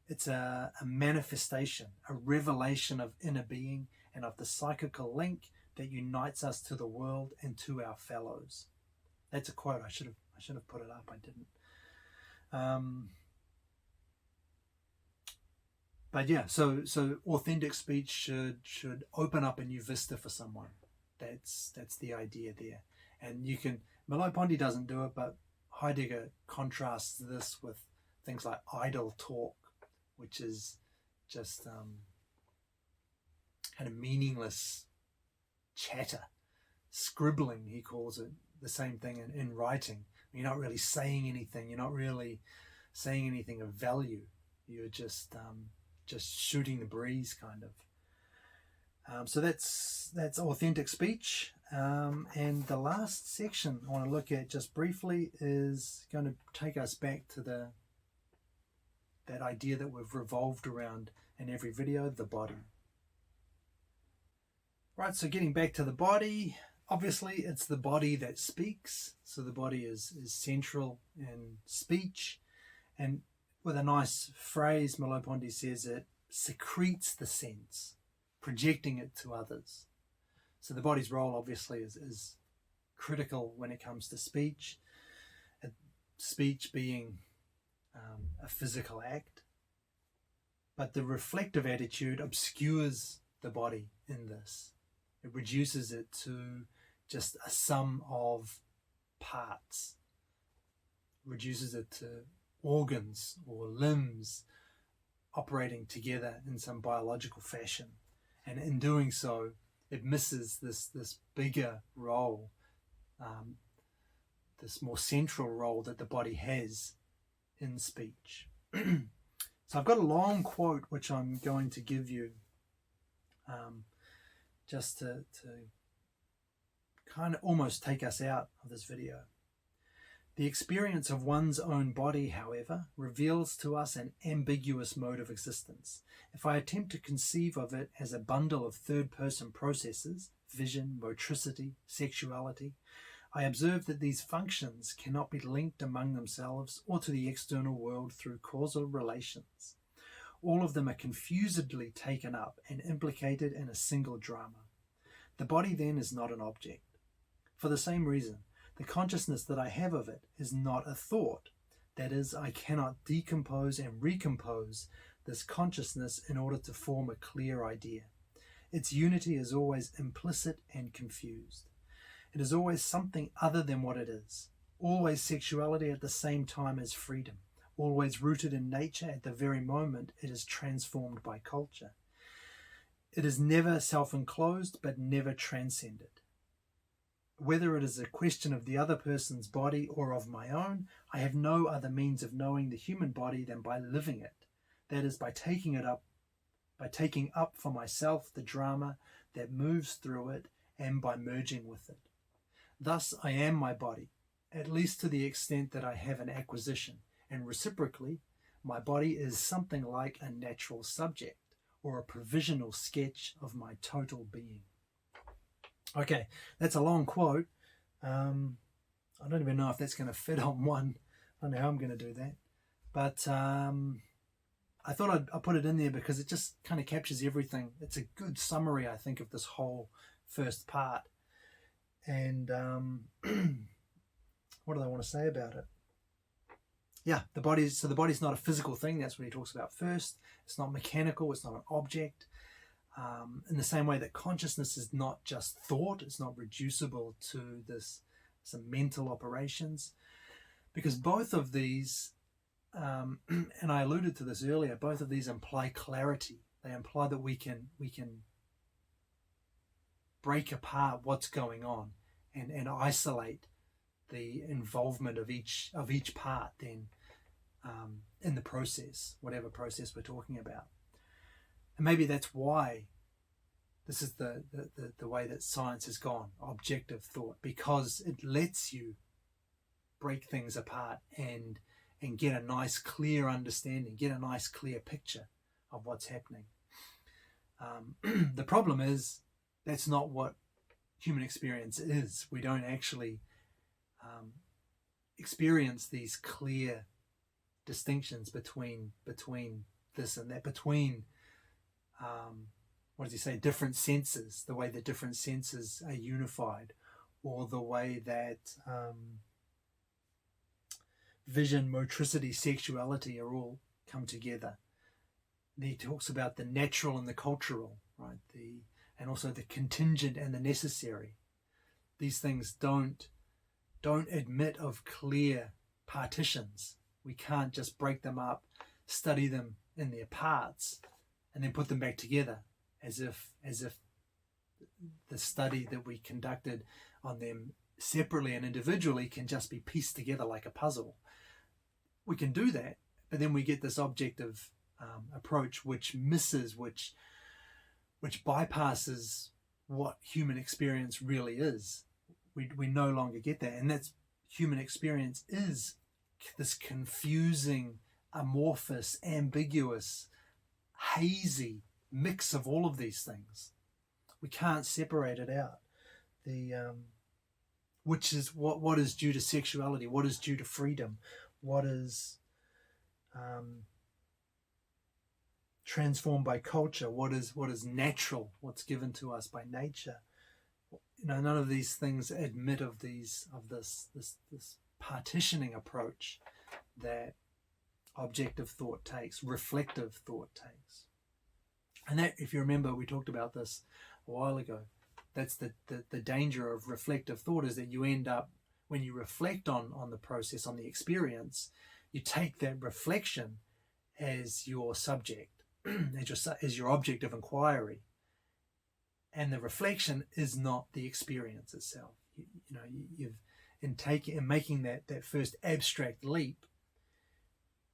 it's a manifestation, a revelation of inner being and of the psychical link that unites us to the world and to our fellows. That's a quote. I should have put it up. I didn't. But yeah, so authentic speech should open up a new vista for someone. That's the idea there. And Merleau-Ponty doesn't do it, but Heidegger contrasts this with things like idle talk, which is just kind of meaningless chatter, scribbling, he calls it. The same thing in writing. You're not really saying anything. You're not really saying anything of value. You're just shooting the breeze, kind of. So that's authentic speech. And the last section I want to look at just briefly is going to take us back to that idea that we've revolved around in every video, the body. Right, so getting back to the body, obviously it's the body that speaks, so the body is central in speech, and with a nice phrase, Merleau-Ponty says it secretes the sense, projecting it to others. So the body's role obviously is critical when it comes to speech, speech being a physical act, but the reflective attitude obscures the body in this. It reduces it to just a sum of parts, reduces it to organs or limbs operating together in some biological fashion. And in doing so, it misses this bigger role, this more central role that the body has in speech. So I've got a long quote which I'm going to give you just to kind of almost take us out of this video. The experience of one's own body, however, reveals to us an ambiguous mode of existence. If I attempt to conceive of it as a bundle of third-person processes, vision, motricity, sexuality, I observe that these functions cannot be linked among themselves or to the external world through causal relations. All of them are confusedly taken up and implicated in a single drama. The body then is not an object. For the same reason, the consciousness that I have of it is not a thought. That is, I cannot decompose and recompose this consciousness in order to form a clear idea. Its unity is always implicit and confused. It is always something other than what it is, always sexuality at the same time as freedom, always rooted in nature at the very moment it is transformed by culture. It is never self-enclosed, but never transcended. Whether it is a question of the other person's body or of my own, I have no other means of knowing the human body than by living it. That is, by taking up for myself the drama that moves through it and by merging with it. Thus, I am my body, at least to the extent that I have an acquisition, and reciprocally, my body is something like a natural subject or a provisional sketch of my total being. Okay, that's a long quote. I don't even know if that's going to fit on one. I don't know how I'm going to do that. But I thought I'd put it in there because it just kind of captures everything. It's a good summary, I think, of this whole first part. And what do I want to say about it? the body's not a physical thing. That's what he talks about first. It's not mechanical. It's not an object. In the same way that consciousness is not just thought, it's not reducible to some mental operations, because both of these, and I alluded to this earlier, both of these imply clarity. They imply that we can break apart what's going on and isolate the involvement of each part then in the process, whatever process we're talking about. And maybe that's why this is the way that science has gone, objective thought, because it lets you break things apart and get a nice clear understanding, get a nice clear picture of what's happening. The problem is that's not what human experience is. We don't actually experience these clear distinctions between this and that, between what does he say, different senses, the way that different senses are unified, or the way that vision, motricity, sexuality are all come together. And he talks about the natural and the cultural, right? And also the contingent and the necessary. These things don't admit of clear partitions. We can't just break them up, study them in their parts, and then put them back together as if the study that we conducted on them separately and individually can just be pieced together like a puzzle. We can do that, but then we get this objective approach which bypasses what human experience really is. We no longer get that, and that's human experience is this confusing, amorphous, ambiguous, hazy mix of all of these things. We can't separate it out. Which is what is due to sexuality, what is due to freedom, what is transformed by culture, what is natural, what's given to us by nature. None of these things admit of this partitioning approach that objective thought takes, reflective thought takes. And that, if you remember, we talked about this a while ago. That's the danger of reflective thought, is that you end up, when you reflect on the process, on the experience, you take that reflection as your subject, as your object of inquiry. And the reflection is not the experience itself. In making that first abstract leap,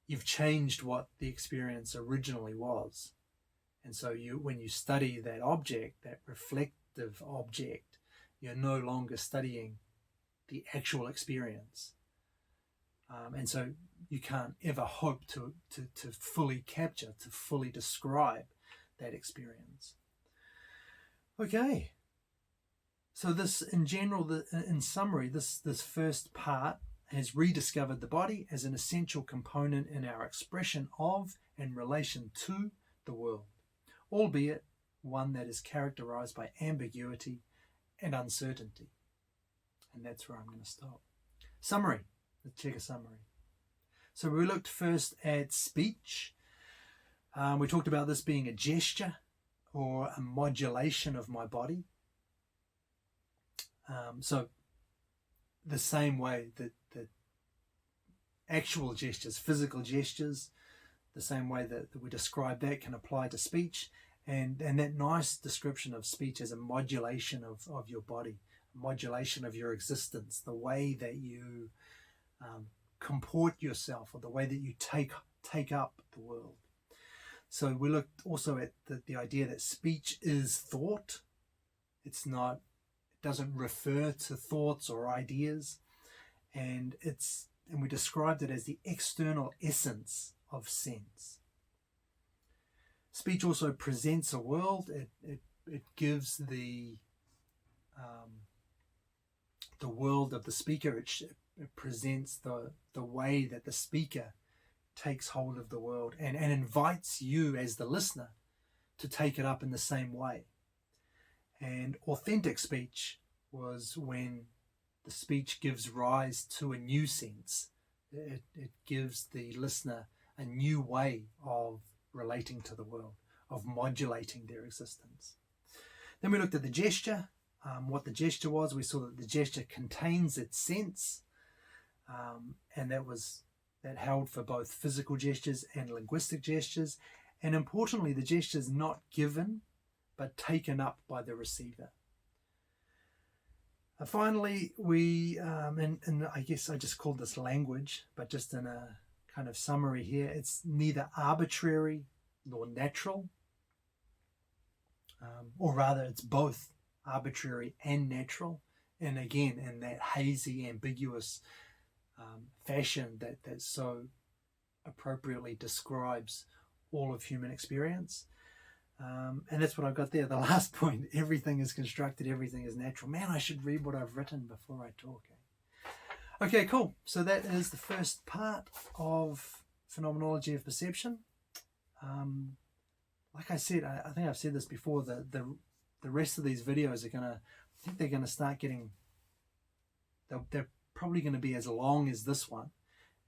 you've changed what the experience originally was. And so when you study that object, that reflective object, you're no longer studying the actual experience. And so you can't ever hope to fully capture, to fully describe that experience. Okay. So this, in general, in summary, this first part has rediscovered the body as an essential component in our expression of and relation to the world, albeit one that is characterized by ambiguity and uncertainty. And that's where I'm going to stop. Summary. Let's check a summary. So we looked first at speech. We talked about this being a gesture or a modulation of my body. So the same way that actual gestures, physical gestures, the same way that we describe that can apply to speech, and that nice description of speech as a modulation of your body, a modulation of your existence, the way that you comport yourself, or the way that you take up the world. So we looked also at the idea that speech is thought. It doesn't refer to thoughts or ideas, and we described it as the external essence of sense. Speech also presents a world. It gives the world of the speaker. It presents the way that the speaker takes hold of the world and invites you as the listener to take it up in the same way. And authentic speech was when the speech gives rise to a new sense. It gives the listener a new way of relating to the world, of modulating their existence. Then we looked at the gesture, what the gesture was. We saw that the gesture contains its sense, and that held for both physical gestures and linguistic gestures. And importantly, the gesture is not given, but taken up by the receiver. Finally, we, and I guess I just called this language, but just in a kind of summary here, it's neither arbitrary nor natural, or rather it's both arbitrary and natural, and again in that hazy, ambiguous fashion that so appropriately describes all of human experience. And that's what I've got there, the last point. Everything is constructed, everything is natural. Man, I should read what I've written before I talk. Okay, cool. So that is the first part of Phenomenology of Perception. Like I said, I think I've said this before, the rest of these videos are I think they're gonna start getting, they're probably gonna be as long as this one,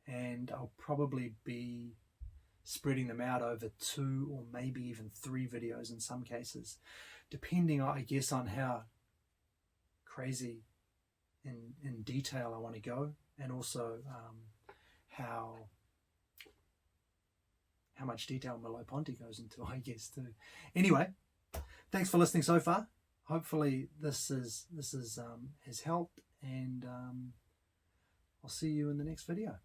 and I'll probably be spreading them out over 2 or maybe even 3 videos in some cases, depending, I guess, on how crazy in detail I want to go, and also how much detail Merleau-Ponty goes into, I guess, too. Anyway, thanks for listening so far. Hopefully this has helped, and I'll see you in the next video.